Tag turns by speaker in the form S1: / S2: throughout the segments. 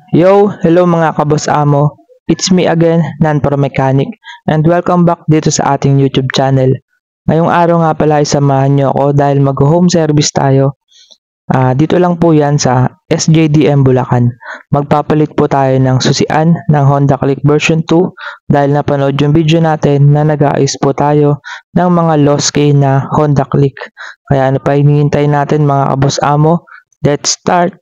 S1: Hello mga kabos amo. It's me again, Nan Pro Mechanic, and welcome back dito sa ating YouTube channel. Ngayong araw nga pala ay samahan nyo ako dahil mag-home service tayo. Dito lang po yan sa SJDM Bulacan. Magpapalit po tayo ng susian ng Honda Click version 2 dahil napanood yung video natin na nag-aayos po tayo ng mga lost key na Honda Click. Kaya ano pa hinihintay natin mga kabos amo? Let's start!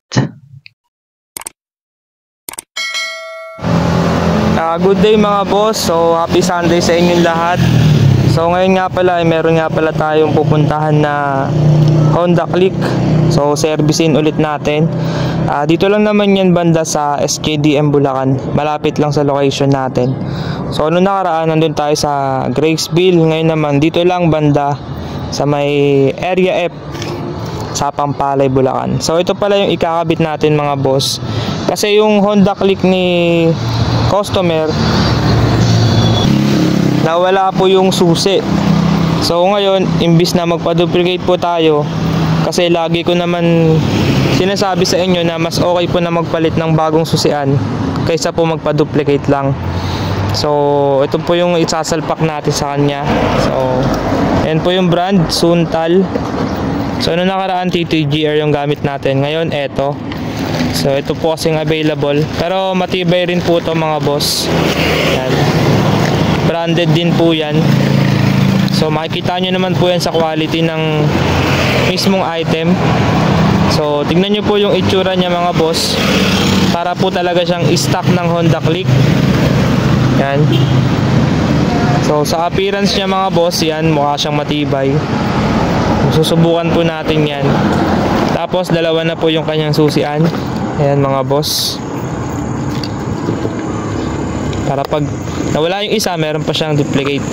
S1: Good day mga boss. So happy Sunday sa inyong lahat. So ngayon nga pala meron nga pala tayong pupuntahan na Honda Click. So servicein ulit natin. Dito lang naman yan banda sa SJDM Bulacan. Malapit lang sa location natin. So noong nakaraan nandun tayo sa Graysville. Ngayon naman dito lang banda sa may Area F sa Pampalay, Bulacan. So ito pala yung ikakabit natin mga boss. Kasi yung Honda Click ni customer nawala po yung susi. So ngayon imbis na magpa-duplicate po tayo, kasi lagi ko naman sinasabi sa inyo na mas okay po na magpalit ng bagong susian kaysa po magpa-duplicate lang. So ito po yung isasalpak natin sa kanya. So yan po yung brand, Suntal. So noong nakaraan TTGR yung gamit natin, ngayon eto. So ito po kasing available, pero matibay rin po ito mga boss. Yan. Branded din po yan. So makikita nyo naman po yan sa quality ng mismong item. So tignan nyo po yung itsura niya mga boss. Para po talaga siyang stock ng Honda Click. Yan. So sa appearance niya mga boss, yan mukha siyang matibay. Susubukan po natin yan. Tapos dalawa na po yung kanyang susian. Ayan mga boss. Para pag nawala yung isa, meron pa siyang duplicate.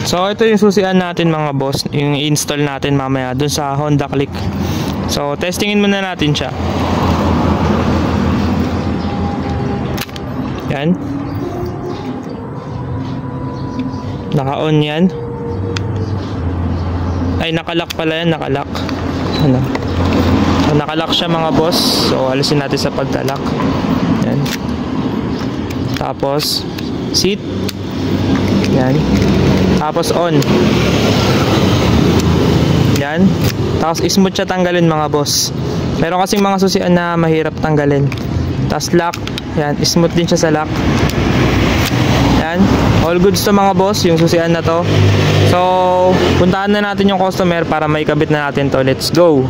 S1: So ito yung susian natin mga boss, yung install natin mamaya dun sa Honda Click. So testingin muna natin siya. Yan. Naka-on yan. Ay, nakalock pala yan, nakalock. Ano? So, nakalock siya mga boss. So alisin natin sa pagka-lock. Yan. Tapos seat. Yan. Tapos on. Yan. Tapos smooth siya tanggalin mga boss. Meron kasing mga susian na mahirap tanggalin. Tapos lock. Yan, smooth din siya sa lock. Yan. All goods to mga boss, yung susian na to. So puntahan na natin yung customer para maikabit na natin to. Let's go.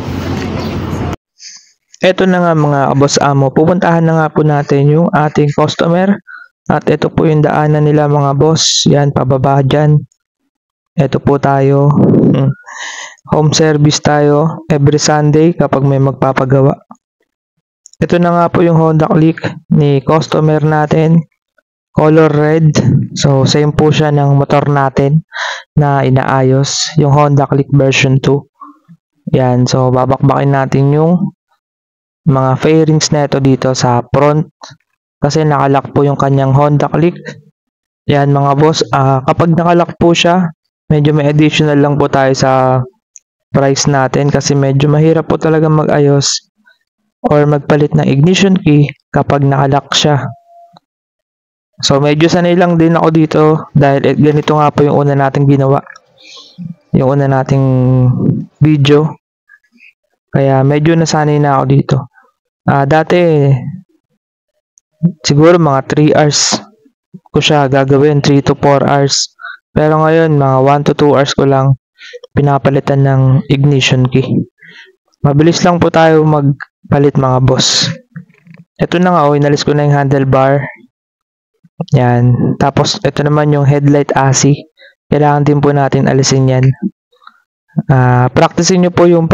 S1: Ito na nga mga boss amo, pupuntahan na nga po natin yung ating customer. At ito po yung daanan nila mga boss. Yan, pababa dyan. Ito po tayo. Home service tayo every Sunday kapag may magpapagawa. Ito na nga po yung Honda Click ni customer natin. Color red. So same po siya ng motor natin na inaayos, yung Honda Click version 2. Yan, so babakbakin natin yung mga fairings na ito dito sa front kasi nakalock po yung kanyang Honda Click. Yan mga boss, kapag nakalock po siya, medyo may additional lang po tayo sa price natin kasi medyo mahirap po talaga mag-ayos or magpalit ng ignition key kapag nakalock siya. So medyo sanay lang din ako dito dahil ganito nga po yung una nating ginawa, yung una nating video, kaya medyo nasanay na ako dito. Dati siguro mga 3 hours ko siya gagawin, 3 to 4 hours, pero ngayon mga 1 to 2 hours ko lang pinapalitan ng ignition key. Mabilis lang po tayo magpalit mga boss. Ito na nga, inalis ko na yung handlebar. Yan. Tapos ito naman yung headlight ASI. Kailangan din po natin alisin yan. Practicein nyo po yung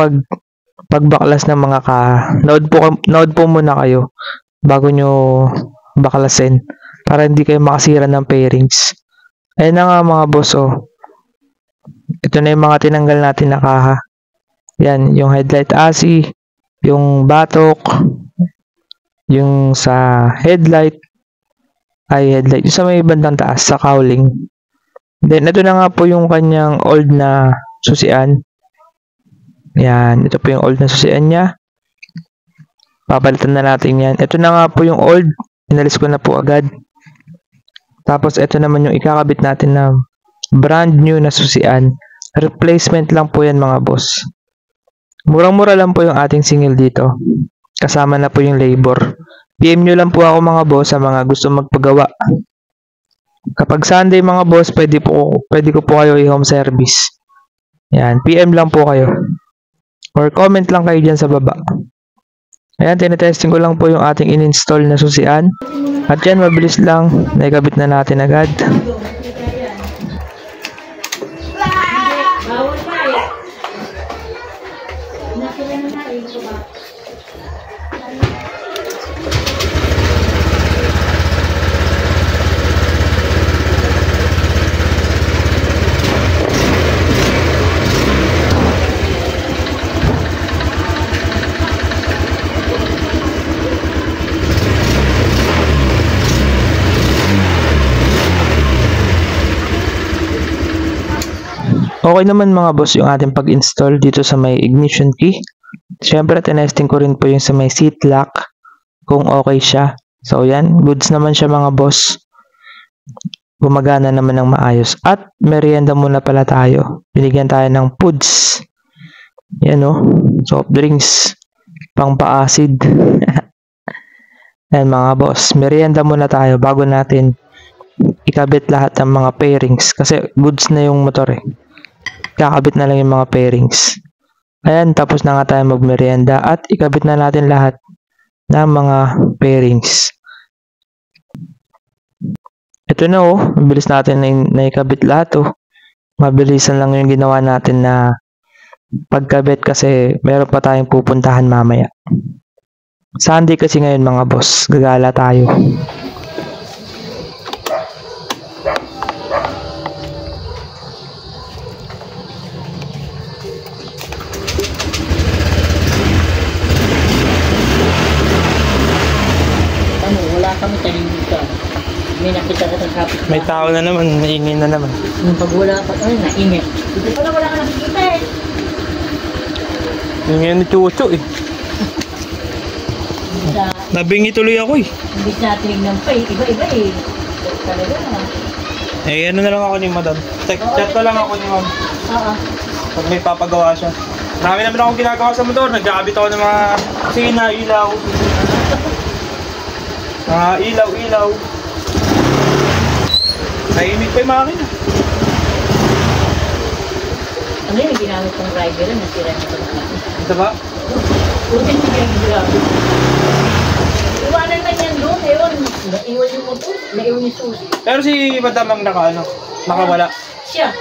S1: pagbaklas ng mga node po muna kayo bago nyo baklasin para hindi kayo makasira ng fairings. Ayan na nga mga boss. Ito na yung mga tinanggal natin na kaha. Yan, yung headlight ASI, yung batok, yung sa headlight, yung sa may bandang taas sa cowling. Then ito na nga po yung kanyang old na susian. Yan, ito po yung old na susian niya. Papalitan na natin yan. Ito na nga po yung old. Inalis ko na po agad. Tapos ito naman yung ikakabit natin na brand new na susian. Replacement lang po yan mga boss. Murang-mura lang po yung ating singil dito. Kasama na po yung labor. PM nyo lang po ako mga boss sa mga gusto magpagawa. Kapag Sunday mga boss, pwede ko po kayo i-home service. Yan, PM lang po kayo. Or comment lang kayo dyan sa baba. Ayan, tinetesting ko lang po yung ating in-install na susian. At yan, mabilis lang. Naikabit na natin agad. Okay naman mga boss yung ating pag-install dito sa may ignition key. Siyempre, tinesting ko rin po yung sa may seat lock kung okay siya. So, yan. Goods naman siya mga boss. Gumagana naman ng maayos. At merienda muna pala tayo. Binigyan tayo ng foods. Yan o. Soft drinks. Pang pa-acid. Yan mga boss. Merienda muna tayo bago natin ikabit lahat ng mga pairings. Kasi goods na yung motor eh. Kakabit na lang yung mga pairings. Ayan, tapos na nga tayo magmerienda at ikabit na natin lahat ng mga pairings. Ito na oh, mabilis natin na ikabit lahat oh. Mabilisan lang yung ginawa natin na pagkabit kasi meron pa tayong pupuntahan mamaya. Sunday kasi ngayon mga boss, gagala tayo.
S2: Kami tahimik ka. May nakita ka ng kapit.
S1: May tao na naman, naingin na naman.
S2: Yung pag wala ka, ay, naingit. Dito pala wala ka nakikita eh.
S1: Ingin ni Chucho eh. Nabingi tuloy ako eh.
S2: Hindi sa tinignan pa eh. Iba-iba eh. Talaga na.
S1: Eh, ano na lang ako ni madam. Chat ko lang ako ni ma'am.
S2: Oo.
S1: Pag may papagawa siya. Marami naman akong ginagawa sa motor. Nagkakabit ako ng mga sina, ilaw. Ilaw. Nahimik pa yung makina.
S2: Ano yung ginamit kong driver na nasira niya sa mga.
S1: Ito ba?
S2: Putin niya yung ginamit. Iwanan na niyan doon. Ayun. Naiwan yung motor. Naiwan yung susi.
S1: Pero si madam ang nakawala.
S2: Siya.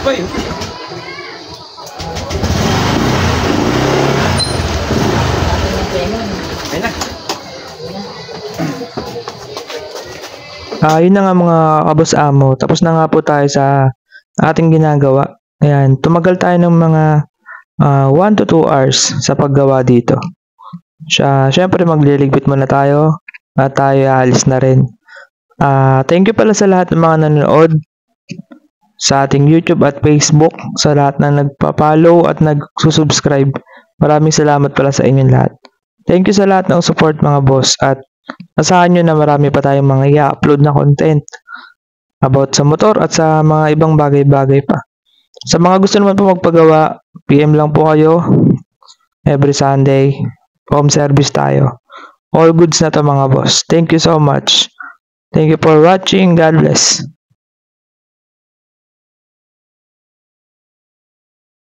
S1: Ba yun? Ayun na. Yun na nga mga kabos amo. Tapos na nga po tayo sa ating ginagawa. Ayan, tumagal tayo ng mga 1 to 2 hours sa paggawa dito. Siyempre magliligpit muna tayo at tayo aalis na rin. Thank you pala sa lahat ng mga nanonood sa ating YouTube at Facebook, sa lahat na nagpa-follow at nagsusubscribe. Maraming salamat pala sa inyong lahat. Thank you sa lahat ng support mga boss at asahan nyo na marami pa tayong mga i-upload na content about sa motor at sa mga ibang bagay-bagay pa. Sa mga gusto naman po magpagawa, PM lang po kayo. Every Sunday, home service tayo. All goods na to mga boss. Thank you so much. Thank you for watching. God bless.